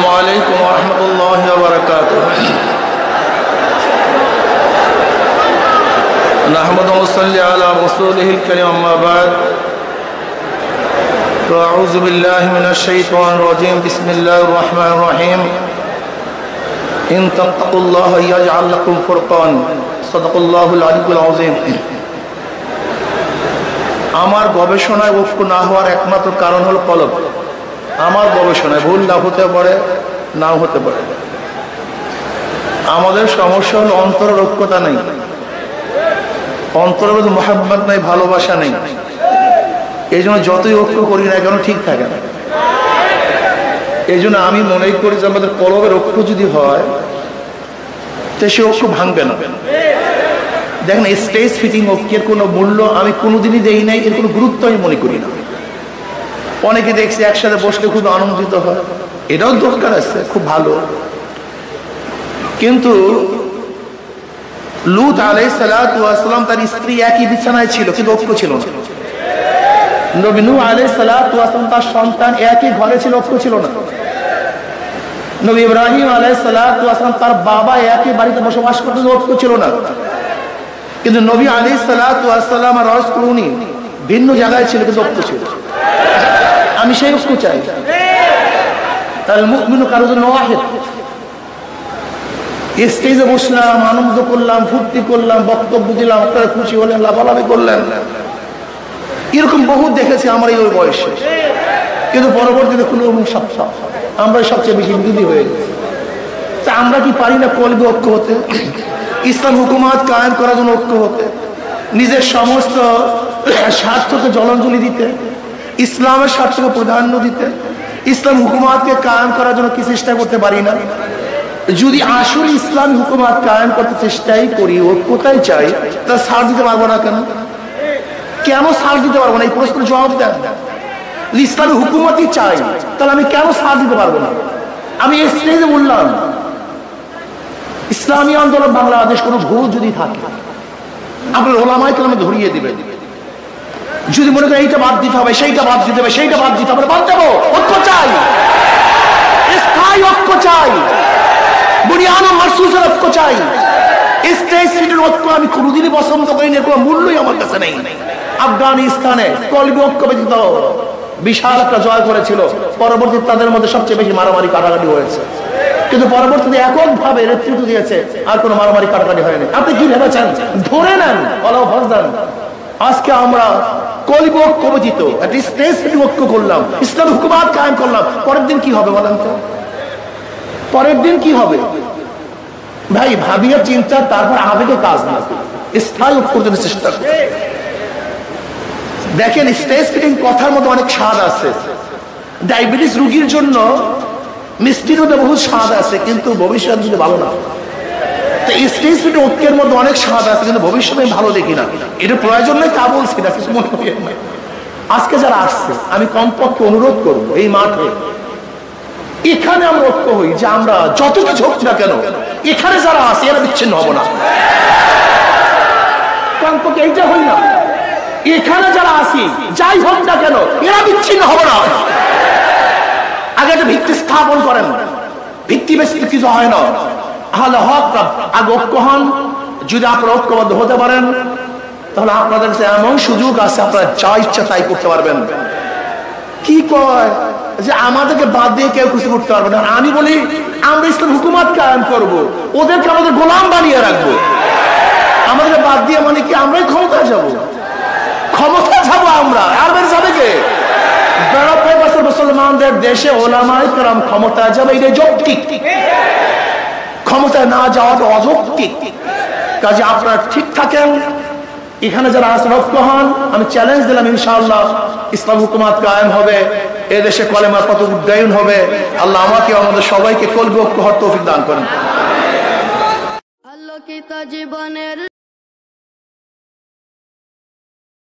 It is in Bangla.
আসসালামু আলাইকুম ওয়া রাহমাতুল্লাহি ওয়া বারাকাতুহু। নাহমাদু ওয়া নুসাল্লি আলা রাসূলিহিল কারীম, আম্মা বা'দ। আউযু বিল্লাহি মিনাশ শাইতানির রাজীম। বিসমিল্লাহির রাহমানির রাহিম। ইন তাত্তাকুল্লাহা ইয়াজআল লাকুম ফুরকান। সাদাকাল্লাহুল আলিয়্যুল আযীম। আমার গবেষণায় ঐক্য না হওয়ার একমাত্র কারণ হলো কলব। আমার গবেষণায় ভুল না হতে পারে, নাও হতে পারে। আমাদের সমস্যা হলো অন্তরের ঐক্যতা নেই, অন্তরের মধ্যে মুহাব্বত নাই, ভালোবাসা নেই। এই জন্য যতই ঐক্য করি না কেন ঠিক থাকে না। এই জন্য আমি মনে করি যে আমাদের কলবের ঐক্য যদি হয় তো সে ঐক্য ভাঙবে না। দেখেন, স্টেজ ফিটিং ঐক্যের কোনো মূল্য আমি কোনোদিনই দেই নাই, এর কোনো গুরুত্ব আমি মনে করি না। অনেকে দেখছি একসাথে বসলে খুব আনন্দিত হয়, এটাও দরকার আছে, খুব ভালো। কিন্তু লূত আলাইহিস সালাতু ওয়াস সালাম তার স্ত্রী একই বিছানায় ছিল, কিন্তু ঐক্য ছিল না। নবী নূহ আলাইহিস সালাতু ওয়াস সালাম তার সন্তান একই ঘরে ছিল, ঐক্য ছিল না। নবী ইব্রাহিম আলাইহিস সালাতু ওয়াস সালাম তার বাবা একই বাড়িতে বসবাস করতেন, ঐক্য ছিল না। কিন্তু নবী আলাইহিস সালাতু ওয়াস সালাম আর রাসূলুনি ভিন্ন জায়গায় ছিল, কিন্তু ঐক্য ছিল। আমি সেই ঐক্য চাই। তাহলে মুমিনু কারো জন্য ওয়াহিদ। স্টেজে বসলাম, আনন্দ করলাম, ফুর্তি করলাম, বক্তব্য দিলাম, আপনারা খুশি হলেন, লাফালাফি করলেন, এরকম বহু দেখেছি আমার এই ওই বয়সে। কিন্তু পরবর্তীতে কোনো আমরা সবচেয়ে বেশি বিরোধী হয়ে গেছি। তা আমরা কি পারি না কলবে ঐক্য হতে, ইসলাম হুকুমাত কায়েম করার জন্য ঐক্য হতে, নিজের সমস্ত স্বার্থকে জলাঞ্জলি দিতে, ইসলামের স্বার্থকে প্রাধান্য দিতে, ইসলাম হুকুমাতকে কায়েম করার জন্য কি চেষ্টা করতে পারি না? যদি আসলে ইসলামী হুকুমাত কায়েম করতে চেষ্টাই করি, ঐক্যতাই চাই, তা ছাড় দিতে পারবো না কেন? কেন ছাড় দিতে পারবো না? এই প্রশ্নের জবাব দেন। ইসলামী হুকুমতই চাই, তাহলে আমি কেন ছাড় দিতে পারবো না? আমি এই স্টেজে বললাম, ইসলামী আন্দোলন বাংলাদেশ কোনো ভুল যদি থাকে আপনার ওলামায়ে কেরাম ধরিয়ে দিবেন। যদি মনে করেন এইটা বাদ দিতে হবে, সেইটা বাদ দিতে হবে, সেইটা বাদ দিতে হবে, বাদ দেবো। ঐক্য চাই, স্থায়ী ঐক্য চাই, বুনিয়াদ মারসুসের ঐক্য চাই। স্টেজ ফিটের ঐক্য আমি কোনোদিনই পছন্দ করি না, কোনো মূল্যই আমার কাছে নেই। আফগানিস্তানে কলবি ঐক্য ব্যতীত বিশাল একটা জয় করেছিল, পরবর্তীতে তাদের মধ্যে সবচেয়ে বেশি মারামারি কাটাকাটি হয়েছে। কিন্তু পরবর্তীতে এককভাবে নেতৃত্ব দিয়েছে, আর কোনো মারামারি কাটাকাটি হয়নি। আপনি কি ভেবেছেন? ধরে নেন, আল্লাহু ফজদান। আজকে আমরা কলবি ঐক্য ব্যতীত একটা স্টেজ ফিটিং ঐক্য করলাম, ইসলাম হুকুমাত কায়েম করলাম, পরের দিন কি হবে বলেন তো? পরের দিন কি হবে? ভাই ভাবিয়া চিন্তা, তারপর আবেগে কাজ না, স্থায়ী ঐক্য করতে চেষ্টা করুন। দেখেন, স্টেজ ফিটিং কথার মধ্যে অনেক স্বাদ আছে। ডায়াবেটিস রোগীর জন্য মিষ্টির মধ্যে বহু স্বাদ আছে, কিন্তু ভবিষ্যৎ যদি ভালো না। তো স্টেজ ফিটিং ঐক্যের মধ্যে অনেক স্বাদ আছে, কিন্তু ভবিষ্যতে ভালো দেখি না। এটা প্রয়োজন নেই তা বলছি না, কিছু মনে করি না। আজকে যারা আসছে আমি কমপক্ষে অনুরোধ করবো, এই মাঠে এখানে আমরা ঐক্য হই, যে আমরা যত কিছু হোক না কেন এখানে যারা আছে এরা বিচ্ছিন্ন হব না। কমপক্ষে এইটা হই না, এখানে যারা আছি যাই হোক না কেন এরা বিচ্ছিন্ন হব না। আগে একটা ভিত্তি স্থাপন করেন, ভিত্তি বেশি কিছু হয় না। তাহলে হক আগে ঐক্য হন। যদি আপনারা ঐক্যবদ্ধ হতে পারেন তাহলে আপনাদের কাছে এমন সুযোগ আছে, আপনারা যা ইচ্ছা তাই করতে পারবেন। কি কয় যে আমাদেরকে বাদ দিয়ে কেউ কিছু করতে পারবে না। আমি বলি আমরা ইসলাম হুকুমাত কায়েম করবো, ওদেরকে আমাদের গোলাম বানিয়ে রাখবো। আমাদেরকে বাদ দিয়ে মানে কি আমরাই ক্ষমতায় যাবো? ক্ষমতা যাবো আমরা, আর বের যাবে কে? 92 বছর মুসলমানদের দেশে ওলামায়ে কেরাম ক্ষমতায় যাবে, এটা যৌক্তিক। ক্ষমতায় না যাওয়াটা অযৌক্তিক। কাজে আপনারা ঠিক থাকেন, এখানে যারা আছেন ঐক্য হন। আমি চ্যালেঞ্জ দিলাম, ইনশাআল্লাহ ইসলাম হুকুমাত কায়েম হবে, এদেশে কলেমার পথ উড্ডয়ন হবে। আল্লাহ আমাকে আমাদের সবাইকে কলবি ঐক্য হওয়ার তৌফিক দান করেন। আলোকিত জীবনের